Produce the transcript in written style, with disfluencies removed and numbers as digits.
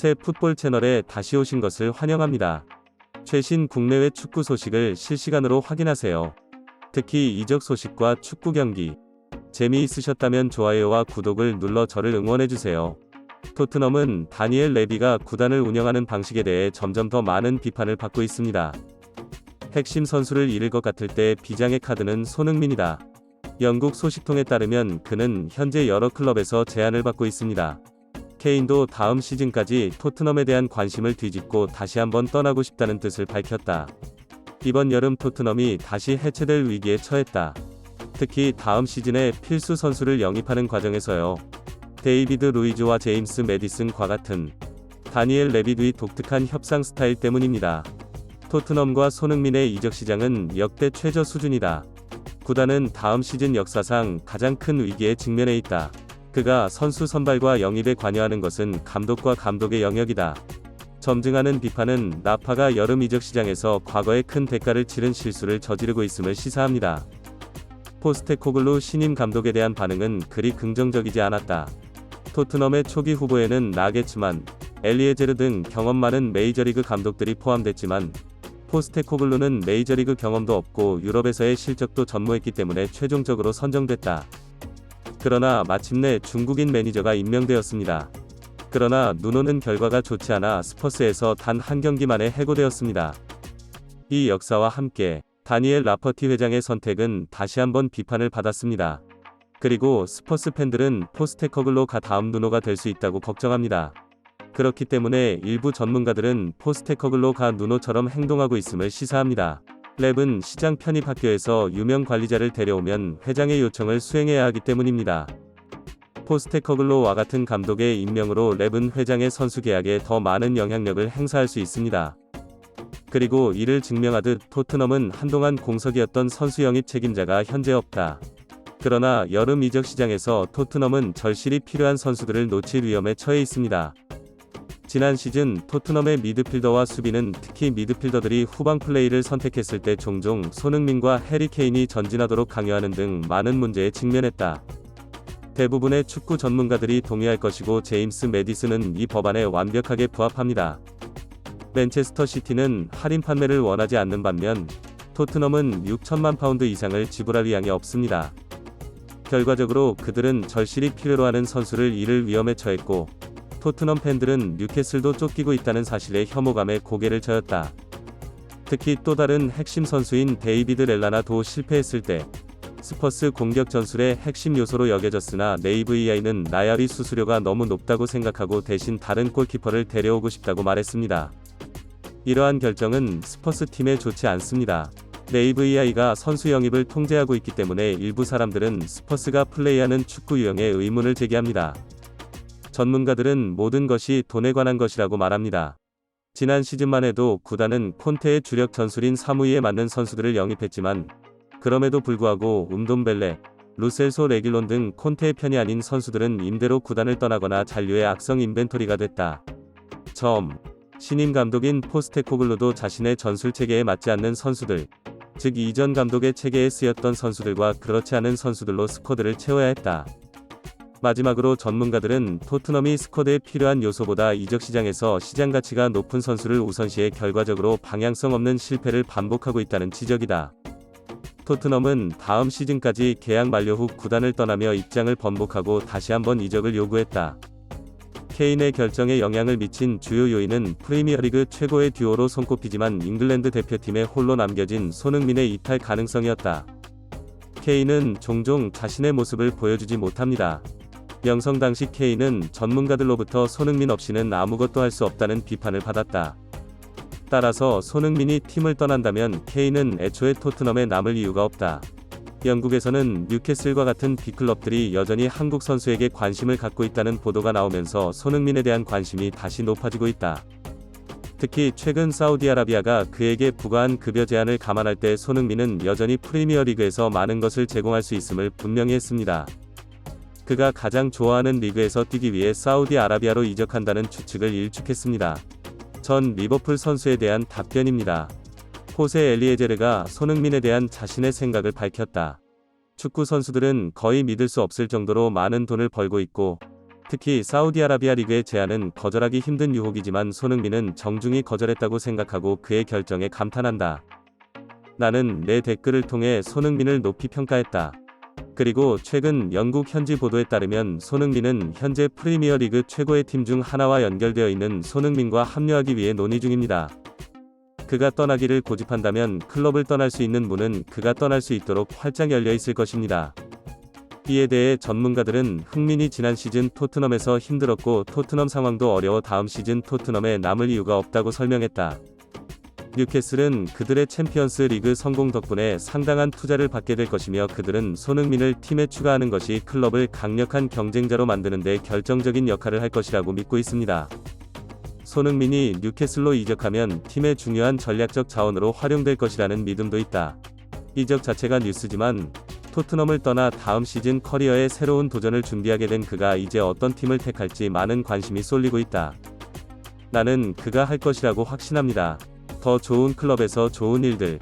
새 풋볼 채널에 다시 오신 것을 환영합니다. 최신 국내외 축구 소식을 실시간으로 확인하세요. 특히 이적 소식과 축구 경기. 재미있으셨다면 좋아요와 구독을 눌러 저를 응원해주세요. 토트넘은 다니엘 레비가 구단을 운영하는 방식에 대해 점점 더 많은 비판을 받고 있습니다. 핵심 선수를 잃을 것 같을 때 비장의 카드는 손흥민이다. 영국 소식통에 따르면 그는 현재 여러 클럽에서 제안을 받고 있습니다. 케인도 다음 시즌까지 토트넘에 대한 관심을 뒤집고 다시 한번 떠나고 싶다는 뜻을 밝혔다. 이번 여름 토트넘이 다시 해체될 위기에 처했다. 특히 다음 시즌에 필수 선수를 영입하는 과정에서요. 데이비드 루이즈와 제임스 매디슨과 같은 다니엘 레비드의 독특한 협상 스타일 때문입니다. 토트넘과 손흥민의 이적 시장은 역대 최저 수준이다. 구단은 다음 시즌 역사상 가장 큰 위기에 직면해 있다. 그가 선수 선발과 영입에 관여하는 것은 감독과 감독의 영역이다. 점증하는 비판은 라파가 여름 이적 시장에서 과거에 큰 대가를 치른 실수를 저지르고 있음을 시사합니다. 포스테코글루 신임 감독에 대한 반응은 그리 긍정적이지 않았다. 토트넘의 초기 후보에는 나게츠만, 엘리에제르 등 경험 많은 메이저리그 감독들이 포함됐지만 포스테코글루는 메이저리그 경험도 없고 유럽에서의 실적도 전무했기 때문에 최종적으로 선정됐다. 그러나 마침내 중국인 매니저가 임명되었습니다. 그러나 누노는 결과가 좋지 않아 스퍼스에서 단 한 경기 만에 해고되었습니다. 이 역사와 함께 다니엘 라퍼티 회장의 선택은 다시 한번 비판을 받았습니다. 그리고 스퍼스 팬들은 포스테코글루가 다음 누노가 될 수 있다고 걱정합니다. 그렇기 때문에 일부 전문가들은 포스테코글루가 누노처럼 행동하고 있음을 시사합니다. 랩은 시장 편입 학교에서 유명 관리자를 데려오면 회장의 요청을 수행해야 하기 때문입니다. 포스테코글루와 같은 감독의 임명으로 랩은 회장의 선수 계약에 더 많은 영향력을 행사할 수 있습니다. 그리고 이를 증명하듯 토트넘은 한동안 공석이었던 선수 영입 책임자가 현재 없다. 그러나 여름 이적 시장에서 토트넘은 절실히 필요한 선수들을 놓칠 위험에 처해 있습니다. 지난 시즌 토트넘의 미드필더와 수비는 특히 미드필더들이 후방 플레이를 선택했을 때 종종 손흥민과 해리 케인이 전진하도록 강요하는 등 많은 문제에 직면했다. 대부분의 축구 전문가들이 동의할 것이고 제임스 매디슨은 이 법안에 완벽하게 부합합니다. 맨체스터 시티는 할인 판매를 원하지 않는 반면 토트넘은 6천만 파운드 이상을 지불할 의향이 없습니다. 결과적으로 그들은 절실히 필요로 하는 선수를 잃을 위험에 처했고 토트넘 팬들은 뉴캐슬도 쫓기고 있다는 사실에 혐오감에 고개를 저었다. 특히 또 다른 핵심 선수인 데이비드 렐라나도 실패했을 때 스퍼스 공격 전술의 핵심 요소로 여겨졌으나 네이브이아이는 나야리 수수료가 너무 높다고 생각하고 대신 다른 골키퍼를 데려오고 싶다고 말했습니다. 이러한 결정은 스퍼스 팀에 좋지 않습니다. 네이브이아이가 선수 영입을 통제하고 있기 때문에 일부 사람들은 스퍼스가 플레이하는 축구 유형에 의문을 제기합니다. 전문가들은 모든 것이 돈에 관한 것이라고 말합니다. 지난 시즌만 해도 구단은 콘테의 주력 전술인 사무이에 맞는 선수들을 영입했지만 그럼에도 불구하고 운돔벨레, 루셀소 레길론 등 콘테의 편이 아닌 선수들은 임대로 구단을 떠나거나 잔류의 악성 인벤토리가 됐다. 신임 감독인 포스테코글루도 자신의 전술 체계에 맞지 않는 선수들, 즉 이전 감독의 체계에 쓰였던 선수들과 그렇지 않은 선수들로 스쿼드를 채워야 했다. 마지막으로 전문가들은 토트넘이 스쿼드에 필요한 요소보다 이적 시장에서 시장 가치가 높은 선수를 우선시해 결과적으로 방향성 없는 실패를 반복하고 있다는 지적이다. 토트넘은 다음 시즌까지 계약 만료 후 구단을 떠나며 입장을 번복하고 다시 한번 이적을 요구했다. 케인의 결정에 영향을 미친 주요 요인은 프리미어리그 최고의 듀오로 손꼽히지만 잉글랜드 대표팀에 홀로 남겨진 손흥민의 이탈 가능성이었다. 케인은 종종 자신의 모습을 보여주지 못합니다. 명성 당시 케인은 전문가들로부터 손흥민 없이는 아무것도 할 수 없다는 비판을 받았다. 따라서 손흥민이 팀을 떠난다면 케인은 애초에 토트넘에 남을 이유가 없다. 영국에서는 뉴캐슬과 같은 빅클럽들이 여전히 한국 선수에게 관심을 갖고 있다는 보도가 나오면서 손흥민에 대한 관심이 다시 높아지고 있다. 특히 최근 사우디아라비아가 그에게 부과한 급여 제한을 감안할 때 손흥민은 여전히 프리미어리그에서 많은 것을 제공할 수 있음을 분명히 했습니다. 그가 가장 좋아하는 리그에서 뛰기 위해 사우디아라비아로 이적한다는 추측을 일축했습니다. 전 리버풀 선수에 대한 답변입니다. 호세 엘리에제르가 손흥민에 대한 자신의 생각을 밝혔다. 축구 선수들은 거의 믿을 수 없을 정도로 많은 돈을 벌고 있고 특히 사우디아라비아 리그의 제안은 거절하기 힘든 유혹이지만 손흥민은 정중히 거절했다고 생각하고 그의 결정에 감탄한다. 나는 내 댓글을 통해 손흥민을 높이 평가했다. 그리고 최근 영국 현지 보도에 따르면 손흥민은 현재 프리미어리그 최고의 팀 중 하나와 연결되어 있는 손흥민과 합류하기 위해 논의 중입니다. 그가 떠나기를 고집한다면 클럽을 떠날 수 있는 문은 그가 떠날 수 있도록 활짝 열려 있을 것입니다. 이에 대해 전문가들은 흥민이 지난 시즌 토트넘에서 힘들었고 토트넘 상황도 어려워 다음 시즌 토트넘에 남을 이유가 없다고 설명했다. 뉴캐슬은 그들의 챔피언스 리그 성공 덕분에 상당한 투자를 받게 될 것이며 그들은 손흥민을 팀에 추가하는 것이 클럽을 강력한 경쟁자로 만드는 데 결정적인 역할을 할 것이라고 믿고 있습니다. 손흥민이 뉴캐슬로 이적하면 팀의 중요한 전략적 자원으로 활용될 것이라는 믿음도 있다. 이적 자체가 뉴스지만 토트넘을 떠나 다음 시즌 커리어의 새로운 도전을 준비하게 된 그가 이제 어떤 팀을 택할지 많은 관심이 쏠리고 있다. 나는 그가 할 것이라고 확신합니다. 더 좋은 클럽에서 좋은 일들.